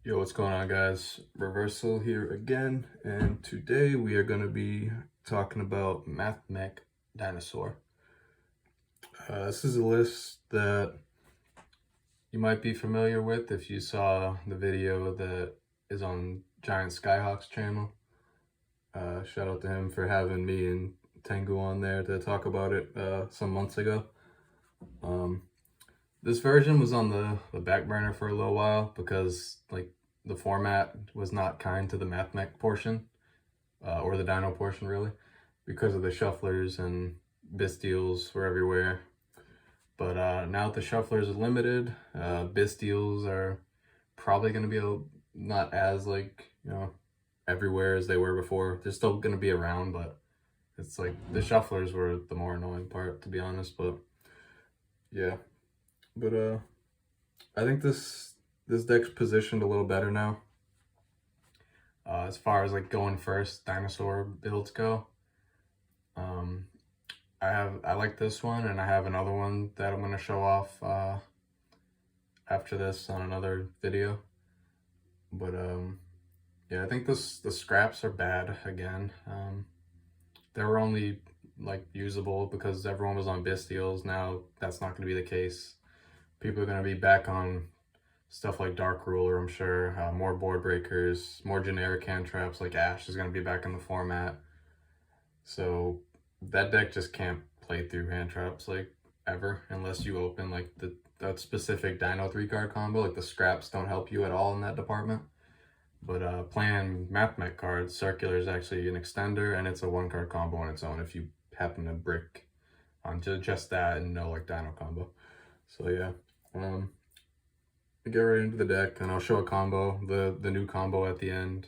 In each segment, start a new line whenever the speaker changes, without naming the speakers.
Yo, what's going on, guys? Reversal here again, and today we are going to be talking about Mathmech Dinosaur. This is a list that you might be familiar with if you saw the video that is on Giant Skyhawk's channel. Shout out to him for having me and Tengu on there to talk about it some months ago. This version was on the back burner for a little while because the format was not kind to the Mathmech portion, or the Dino portion really, because of the shufflers and Bisteels were everywhere. But now that the shufflers are limited, Bisteels are probably going to be not as everywhere as they were before. They're still going to be around, but it's like the shufflers were the more annoying part, to be honest. But yeah, but I think this deck's positioned a little better now. As far as like going first dinosaur builds go. I like this one, and I have another one that I'm going to show off after this on another video. But yeah, I think the scraps are bad again. They were only like usable because everyone was on Bisteels. Now that's not going to be the case. People are going to be back on stuff like Dark Ruler, I'm sure. More board breakers, more generic hand traps like Ash is going to be back in the format. So that deck just can't play through hand traps like ever unless you open like that specific Dino 3-card combo. Like the scraps don't help you at all in that department. But playing Mathmech cards, Circular is actually an extender, and it's a 1-card combo on its own if you happen to brick onto just that and no like Dino combo. So yeah, get right into the deck, and I'll show a combo, the new combo at the end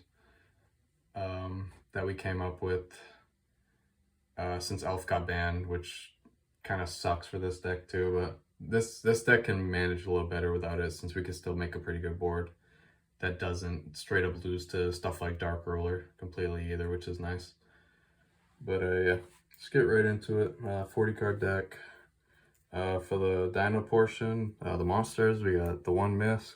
that we came up with since Elf got banned, which kind of sucks for this deck too. But this deck can manage a little better without it, since we can still make a pretty good board that doesn't straight up lose to stuff like Dark Ruler completely either, which is nice. But yeah, let's get right into it. 40 card deck. For the Dino portion, the monsters, we got the 1 Misk.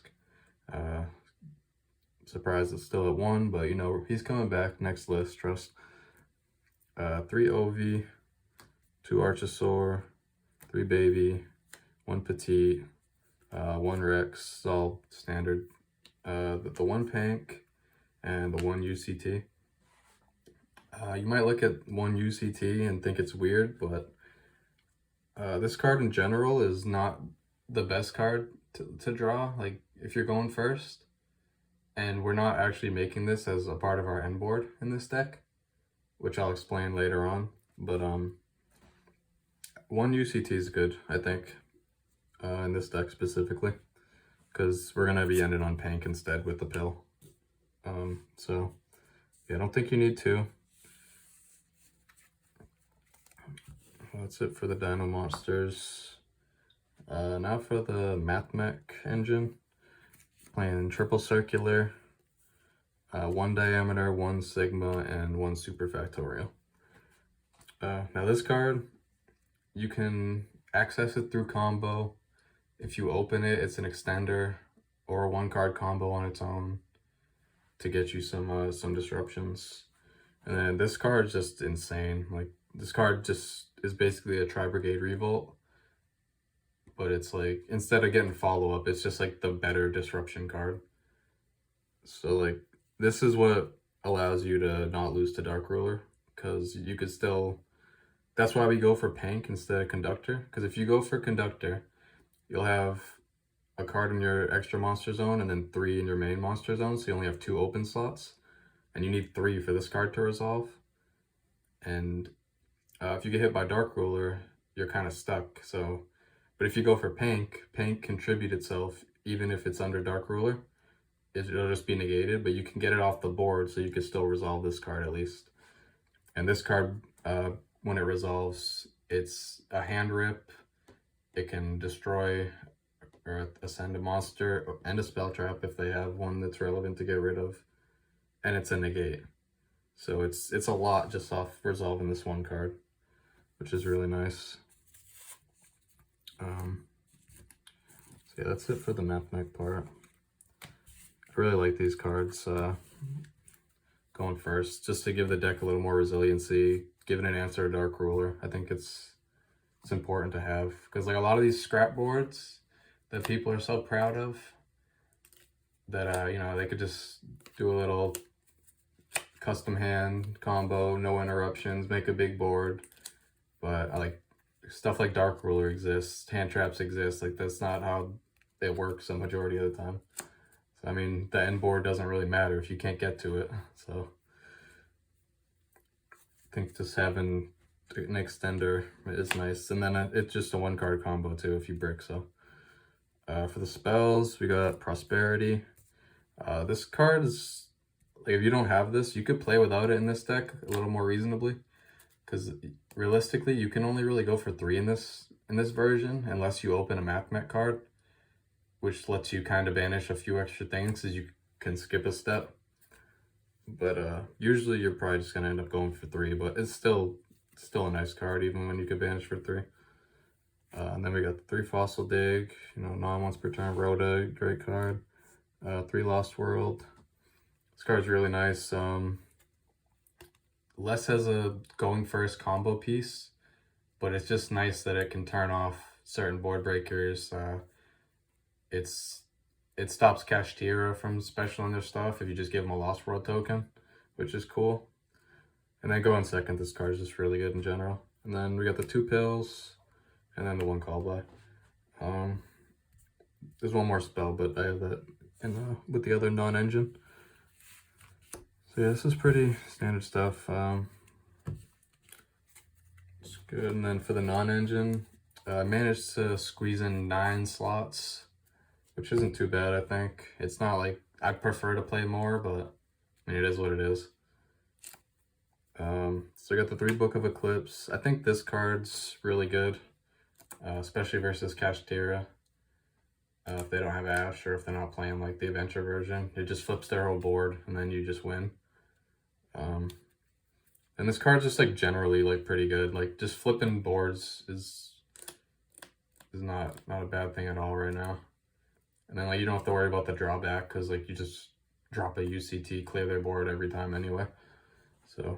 Surprised it's still at 1, but you know, he's coming back next list, trust. 3 Ovi, 2 Archosaur, 3 Baby, 1 Petite, 1 Rex, all standard. The 1 Pank, and the 1 UCT. You might look at 1 UCT and think it's weird, but this card in general is not the best card to draw. Like, if you're going first, and we're not actually making this as a part of our end board in this deck, which I'll explain later on. But 1 UCT is good, I think, in this deck specifically, because we're gonna be ending on Pank instead with the pill. So yeah, I don't think you need 2. That's it for the Dino monsters. Now for the Mathmech engine. Playing triple circular, 1 diameter, 1 sigma, and 1 super factorial. Now this card, you can access it through combo. If you open it, it's an extender or a 1-card combo on its own to get you some disruptions. And then this card is just insane. Like, this card just is basically a Tri-Brigade Revolt, but it's like, instead of getting follow-up, it's just like the better disruption card. So like, this is what allows you to not lose to Dark Ruler, because you could still, that's why we go for Pank instead of Conductor, because if you go for Conductor, you'll have a card in your extra monster zone and then 3 in your main monster zone, so you only have 2 open slots, and you need 3 for this card to resolve. And if you get hit by Dark Ruler, you're kind of stuck. So, but if you go for Pank, Pank can tribute itself even if it's under Dark Ruler. It'll just be negated, but you can get it off the board, so you can still resolve this card at least. And this card, when it resolves, it's a hand rip. It can destroy or ascend a monster and a spell trap if they have one that's relevant to get rid of, and it's a negate. So it's a lot just off resolving this 1 card, which is really nice. So yeah, that's it for the Mathmech part. really like these cards going first, just to give the deck a little more resiliency, giving an answer to Dark Ruler. I think it's important to have, because like a lot of these scrap boards that people are so proud of, that you know, they could just do a little custom hand combo, no interruptions, make a big board. But I like stuff like Dark Ruler exists, hand traps exist. Like that's not how it works the majority of the time. So I mean, the end board doesn't really matter if you can't get to it. So I think just having an extender is nice, and then it's just a 1-card combo too if you brick. So for the spells, we got Prosperity. This card is like, if you don't have this, you could play without it in this deck a little more reasonably, because realistically you can only really go for 3 in this version unless you open a Mathmech card, which lets you kind of banish a few extra things because you can skip a step. But usually you're probably just gonna end up going for 3, but it's still a nice card even when you could banish for 3. And then we got the 3 Fossil Dig, you know, non-once per turn Rhoda, great card. 3 Lost World. This card's really nice. Les has a going first combo piece, but it's just nice that it can turn off certain board breakers. It stops Kashtira from specialing their stuff if you just give them a Lost World token, which is cool. And then going second, this card is just really good in general. And then we got the 2 Pills, and then the 1 Call By. There's one more spell, but I have that in with the other non-engine. So yeah, this is pretty standard stuff. It's good. And then for the non-engine, I managed to squeeze in 9 slots, which isn't too bad, I think. It's not like I'd prefer to play more, but I mean, it is what it is. So I got the 3 Book of Eclipse. I think this card's really good, especially versus Kashtira. If they don't have Ash, or if they're not playing like the adventure version, it just flips their whole board and then you just win. And this card's just like generally like pretty good. Like just flipping boards is not a bad thing at all right now. And then like you don't have to worry about the drawback, because like you just drop a UCT, clear their board every time anyway. So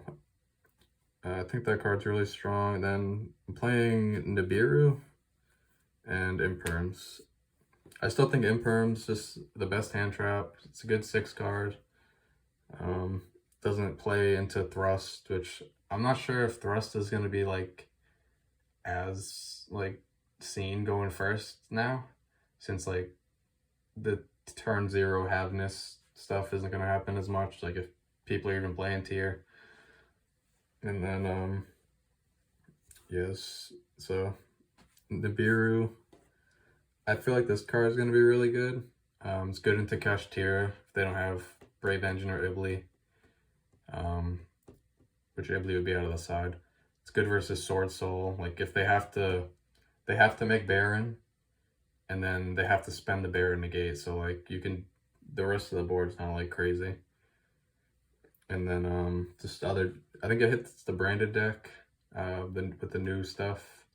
I think that card's really strong. And then I'm playing Nibiru and Imperms. I still think Imperm's just the best hand trap. It's a good 6 card. Doesn't play into Thrust, which I'm not sure if Thrust is going to be like as like seen going first now, since like the turn 0 Havness stuff isn't going to happen as much, like if people are even playing tier. And then yes, so Nibiru, I feel like this card is going to be really good. It's good into Kashtira if they don't have Brave Engine or Ibli, which Ibli would be out of the side. It's good versus Sword Soul. Like if they have to make Baron, and then they have to spend the Baron negate. So like you can, the rest of the board's not like crazy. And then just other, I think it hits the branded deck with the new stuff.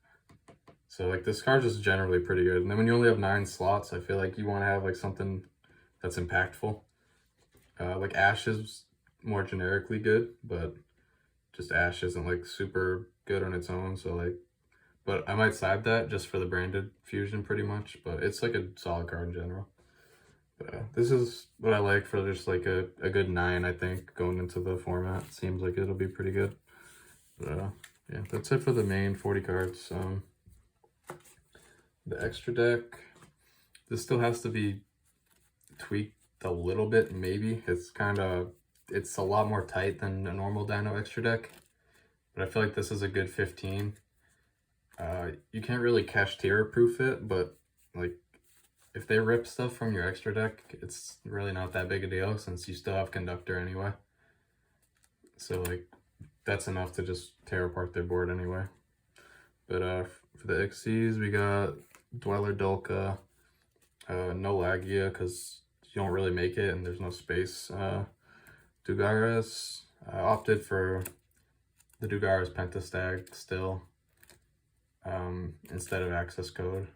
So like this card's just generally pretty good. And then when you only have 9 slots, I feel like you want to have like something that's impactful. Like Ash is more generically good, but just Ash isn't like super good on its own. So like, but I might side that just for the branded fusion pretty much. But it's like a solid card in general. But this is what I like for just like a good 9, I think, going into the format. Seems like it'll be pretty good. But yeah, that's it for the main 40 cards. The extra deck, this still has to be tweaked a little bit, maybe. It's a lot more tight than a normal Dino extra deck, but I feel like this is a good 15. You can't really Kashtira proof it, but like if they rip stuff from your extra deck, it's really not that big a deal since you still have Conductor anyway. So like that's enough to just tear apart their board anyway. But for the XCs, we got Dweller Dolka, no Lagia because you don't really make it and there's no space. Dugaras, I opted for the Dugaras Pentastag still, instead of Access Code,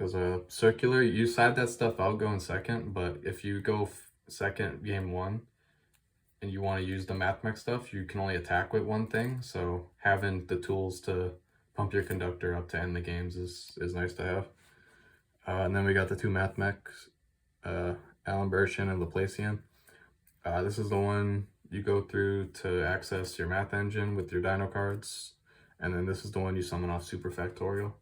Because circular, you side that stuff out going second, but if you go second game 1 and you want to use the Mathmech stuff, you can only attack with one thing. So having the tools to pump your conductor up to end the games is nice to have. And then we got the two Mathmechs, Alan Bershin and Laplacian. This is the one you go through to access your math engine with your dino cards. And then this is the one you summon off Super Factorial.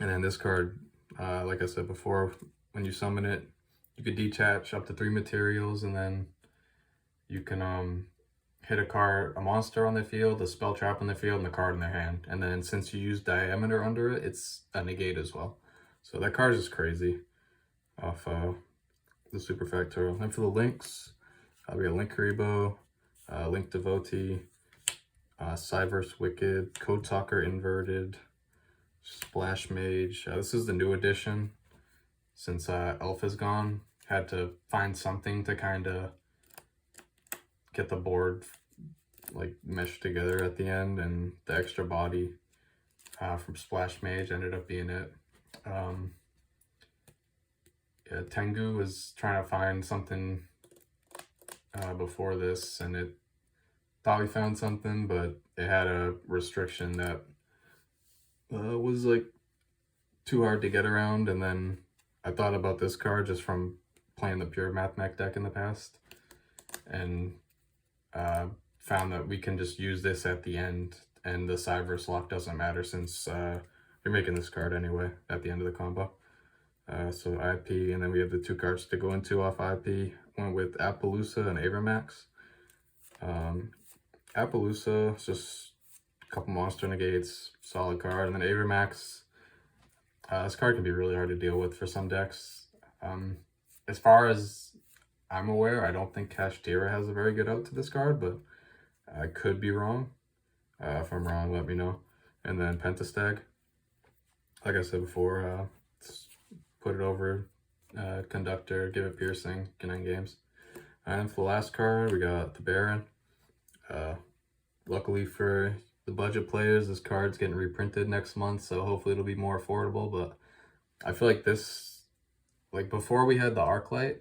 And then this card, like I said before, when you summon it, you could detach up to 3 materials, and then you can hit a monster on the field, a spell trap on the field, and the card in their hand. And then since you use diameter under it, it's a negate as well. So that card is crazy off the Super Factorial. And for the links, we got Link Karibo, Link Devotee, Cyverse Wicked, Code Talker Inverted, Splash Mage. This is the new edition. Since Elf is gone, had to find something to kind of get the board like meshed together at the end, and the extra body from Splash Mage ended up being it. Yeah, Tengu was trying to find something before this, and it thought we found something, but it had a restriction that was like too hard to get around. And then I thought about this card just from playing the pure Mathmech deck in the past, and found that we can just use this at the end, and the Cyverse lock doesn't matter since you're making this card anyway at the end of the combo. So IP, and then we have the 2 cards to go into off IP. Went with Appaloosa and Avermax. Appaloosa is just a couple monster negates, solid card. And then Avermax, this card can be really hard to deal with for some decks. As far as I'm aware, I don't think Kashtira has a very good out to this card, but I could be wrong. If I'm wrong, let me know. And then Pentastag, like I said before, put it over Conductor, give it Piercing, can end games. And for the last card, we got the Baron. Luckily for the budget players, this card's getting reprinted next month, so hopefully it'll be more affordable. But I feel like this, like before we had the Arclight,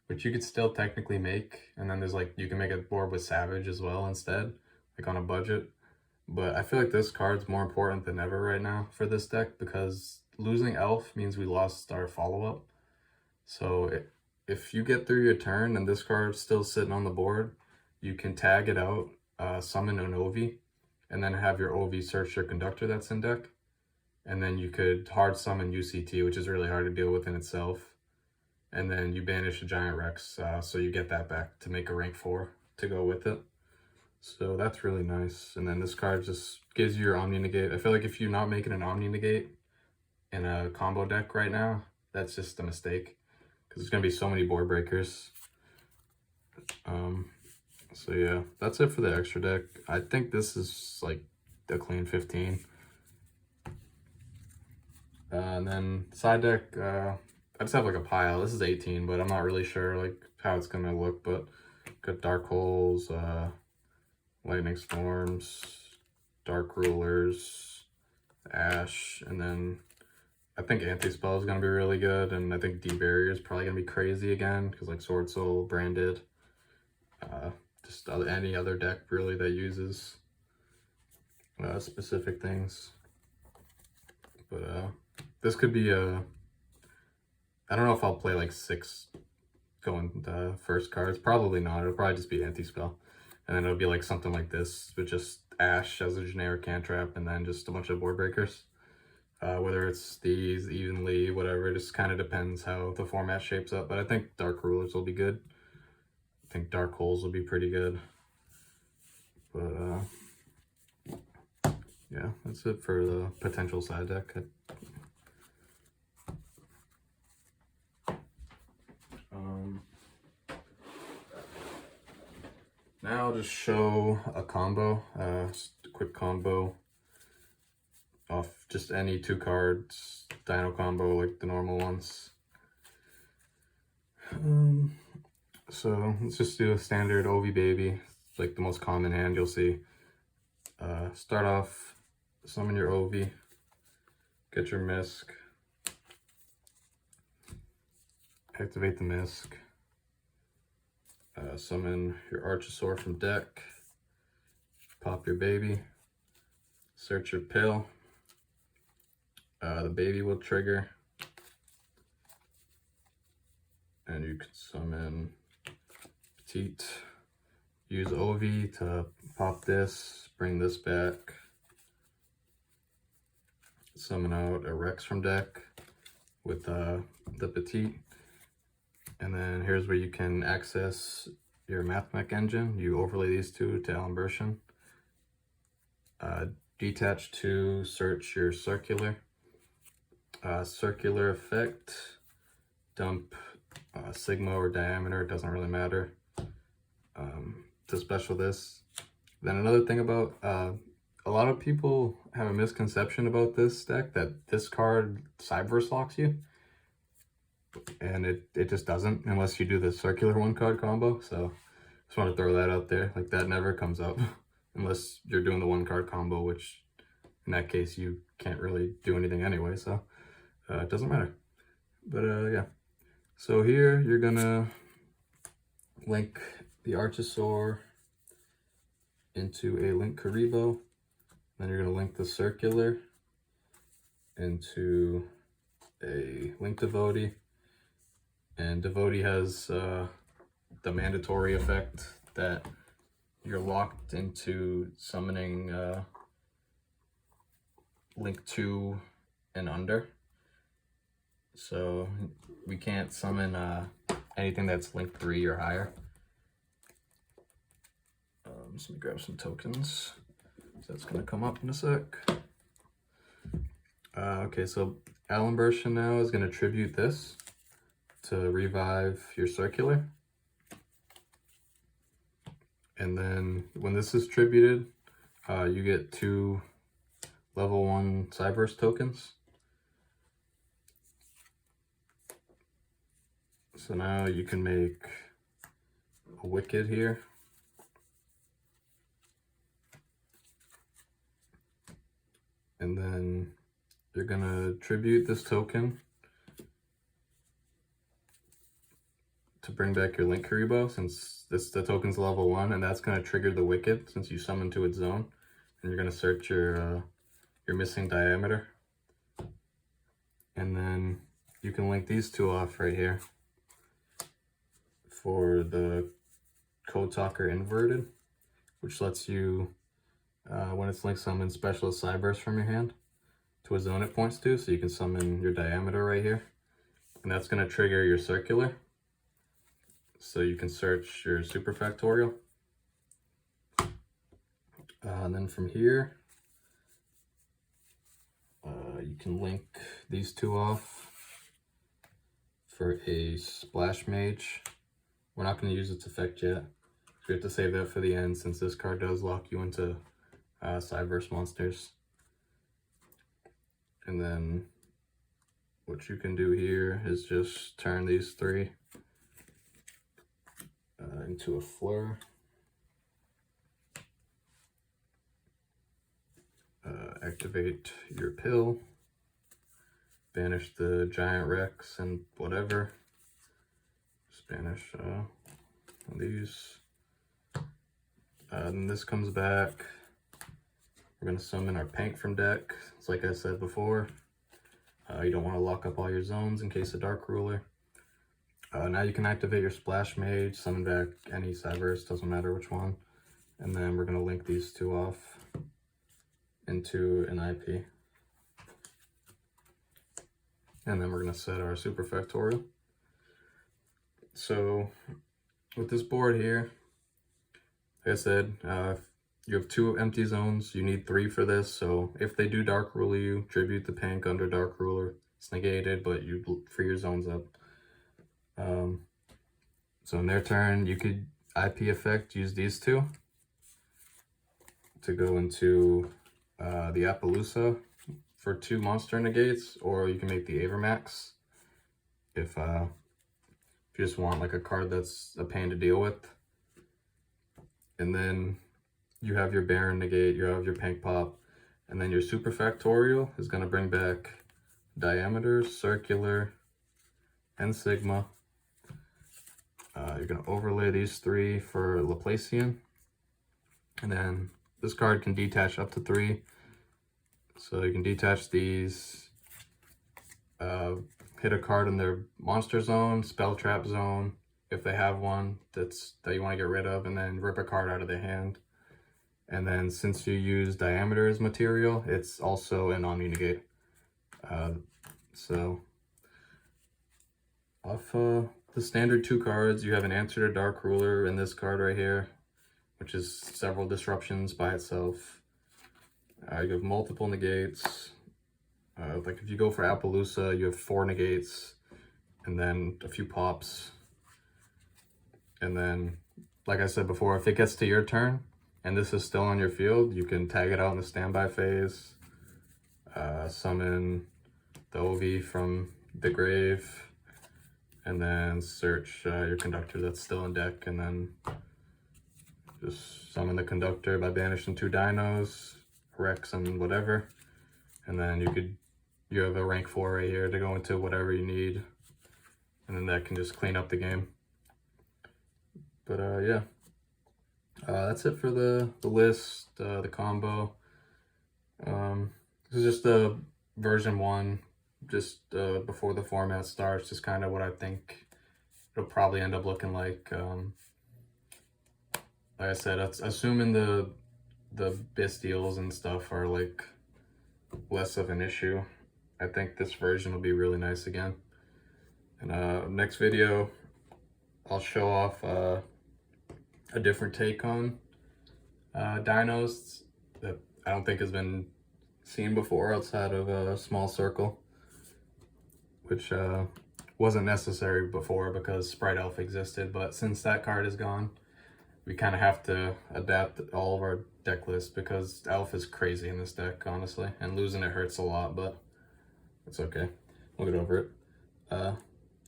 which you could still technically make, and then there's like, you can make a board with Savage as well instead, like on a budget. But I feel like this card's more important than ever right now for this deck, because losing Elf means we lost our follow-up. So if you get through your turn and this card's still sitting on the board, you can tag it out, summon an Ovi, and then have your Ovi search your Conductor that's in deck. And then you could hard summon UCT, which is really hard to deal with in itself. And then you banish a Giant Rex, so you get that back to make a rank 4 to go with it. So that's really nice. And then this card just gives you your Omni Negate. I feel like if you're not making an Omni Negate in a combo deck right now, that's just a mistake, because there's going to be so many board breakers. So yeah, that's it for the extra deck. I think this is like a clean 15. And then side deck, I just have like a pile. This is 18, but I'm not really sure like how it's going to look. But got Dark Holes, Lightning Storms, Dark Rulers, Ash, and then I think Anti-Spell is going to be really good, and I think D-Barrier is probably going to be crazy again, because like Sword Soul, Branded, just any other deck really that uses specific things. But this could be a, I don't know if I'll play like 6 going first cards, probably not. It'll probably just be Anti-Spell, and then it'll be like something like this with just Ash as a generic cantrip, and then just a bunch of board breakers. Whether it's these evenly, whatever, it just kind of depends how the format shapes up. But I think Dark Rulers will be good. I think Dark Holes will be pretty good. But yeah, that's it for the potential side deck. Now I'll just show a combo, just a quick combo off just any 2 cards, Dino combo like the normal ones. So let's just do a standard Ovi Baby, like the most common hand you'll see. Start off, summon your Ovi, get your misc, activate the misc, summon your Archosaur from deck, pop your baby, search your pill, the baby will trigger, and you can summon Petite. Use OV to pop this, bring this back, summon out a Rex from deck with the Petite, and then here's where you can access your Mathmech engine. You overlay these two to Allenbertian. Detach to search your circular. Circular effect, dump sigma or diameter, it doesn't really matter. To special this. Then another thing about a lot of people have a misconception about this deck, that this card Cyberse locks you, and it just doesn't unless you do the circular one card combo. So just want to throw that out there, like that never comes up unless you're doing the one card combo, which in that case you can't really do anything anyway, so it doesn't matter. But yeah, so here you're gonna link the Archosaur into a link Karibo, then you're going to link the circular into a link Devotee, and Devotee has the mandatory effect that you're locked into summoning link 2 and under, so we can't summon anything that's link 3 or higher. So let me grab some tokens. So that's going to come up in a sec. Okay, so Allenbertian now is going to tribute this to revive your circular. And then when this is tributed, you get 2 level 1 Cyberse tokens. So now you can make a Wicked here. And then you're gonna tribute this token to bring back your link Karibo, since the token's level 1, and that's gonna trigger the Wicked since you summon to its zone. And you're gonna search your missing diameter. And then you can link these 2 off right here for the Code Talker inverted, which lets you when it's linked, summon Specialist Cyberse from your hand to a zone it points to, so you can summon your diameter right here, and that's going to trigger your circular, so you can search your superfactorial. And then from here you can link these 2 off for a Splash Mage. We're not going to use its effect yet, we have to save that for the end since this card does lock you into Cyberse monsters. And then what you can do here is just turn these 3 into a Fleur. Activate your pill, banish the giant Rex and whatever, just banish these. Then this comes back. We're going to summon our Pank from deck. It's like I said before, you don't want to lock up all your zones in case of Dark Ruler. Now you can activate your Splash Mage, summon back any Cyberse, doesn't matter which one. And then we're going to link these 2 off into an IP. And then we're going to set our Superfactorial. So with this board here, like I said, you have 2 empty zones. You need 3 for this. So if they do Dark Ruler you, tribute the Pank under Dark Ruler. It's negated, but you free your zones up. So in their turn, you could IP effect, use these 2 to go into the Appaloosa for 2 monster negates, or you can make the Avermax if you just want like a card that's a pain to deal with. And then you have your Baron negate, you have your Pank pop, and then your Superfactorial is going to bring back diameter, circular, and sigma. You're going to overlay these 3 for Laplacian. And then this card can detach up to 3. So you can detach these, hit a card in their monster zone, spell trap zone, if they have one that you want to get rid of, and then rip a card out of their hand. And then since you use diameter as material, it's also an omni-negate. So off the standard 2 cards, you have an Answer to Dark Ruler in this card right here, which is several disruptions by itself. You have multiple negates. Like if you go for Appaloosa, you have 4 negates and then a few pops. And then, like I said before, if it gets to your turn and this is still on your field, you can tag it out in the standby phase, summon the OV from the grave, and then search your conductor that's still in deck, and then just summon the conductor by banishing 2 dinos, Rex and whatever, and then you have a rank 4 right here to go into whatever you need, and then that can just clean up the game. But yeah, that's it for the list, the combo. This is just a version 1, just before the format starts, just kind of what I think it'll probably end up looking like. Like I said, assuming the bestials and stuff are like less of an issue, I think this version will be really nice again. And next video, I'll show off a different take on dinos that I don't think has been seen before outside of a small circle, which wasn't necessary before because Sprite Elf existed, but since that card is gone, we kind of have to adapt all of our deck list because Elf is crazy in this deck, honestly, and losing it hurts a lot, but it's okay. We'll get over it. Yeah,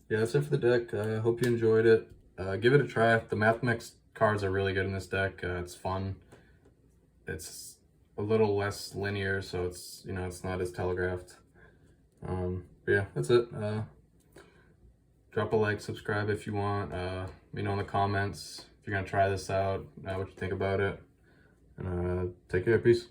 that's it for the deck. I hope you enjoyed it. Give it a try. The Mathmech cards are really good in this deck. It's fun. It's a little less linear, so it's, you know, it's not as telegraphed. But yeah, that's it. Drop a like, subscribe if you want. Let me know in the comments if you're gonna try this out, what you think about it. And take care. Peace.